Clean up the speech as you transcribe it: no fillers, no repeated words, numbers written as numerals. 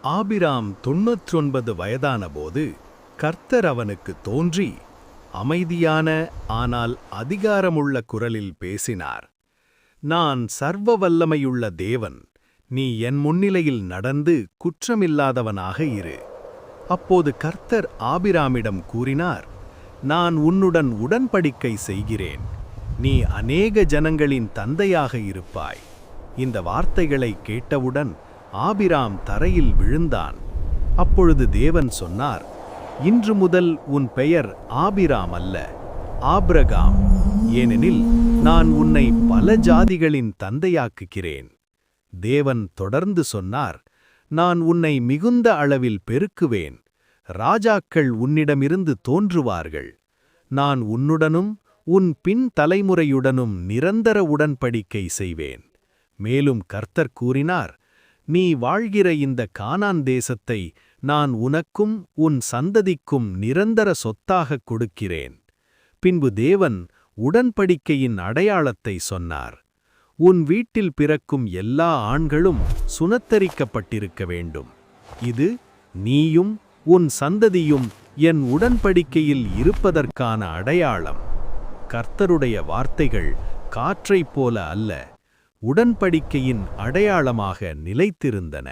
ஆபிராம் 99 வயதானபோது கர்த்தர் அவனுக்கு தோன்றி அமைதியான ஆனால் அதிகாரமுள்ள குரலில் பேசினார். நான் சர்வ வல்லமையுள்ள தேவன், நீ என் முன்னிலையில் நடந்து குற்றமில்லாதவனாக இரு. அப்போது கர்த்தர் ஆபிராமிடம் கூறினார், நான் உன்னுடன் உடன்படிக்கை செய்கிறேன். நீ அநேக ஜனங்களின் தந்தையாக இருப்பாய். இந்த வார்த்தைகளை கேட்டவுடன் ஆபிராம் தரையில் விழுந்தான். அப்பொழுது தேவன் சொன்னார், இன்று முதல் உன் பெயர் ஆபிராம் அல்ல, ஆபிரகாம், ஏனெனில் நான் உன்னை பல ஜாதிகளின் தந்தையாக்குகிறேன். தேவன் தொடர்ந்து சொன்னார், நான் உன்னை மிகுந்த அளவில் பெருக்குவேன். ராஜாக்கள் உன்னிடமிருந்து தோன்றுவார்கள். நான் உன்னுடனும் உன் பின் தலைமுறையுடனும் நிரந்தர உடன்படிக்கை செய்வேன். மேலும் கர்த்தர் கூறினார், நீ வாழ்கிற இந்த கானான் தேசத்தை நான் உனக்கும் உன் சந்ததிக்கும் நிரந்தர சொத்தாகக் கொடுக்கிறேன். பின்பு தேவன் உடன்படிக்கையின் அடையாளத்தை சொன்னார். உன் வீட்டில் பிறக்கும் எல்லா ஆண்களும் சுனத்தரிக்கப்பட்டிருக்க வேண்டும். இது நீயும் உன் சந்ததியும் என் உடன்படிக்கையில் இருப்பதற்கான அடையாளம். கர்த்தருடைய வார்த்தைகள் காற்றைப் போல அல்ல, உடன்படிக்கையின் அடையாளமாக நிலைத்திருந்தன.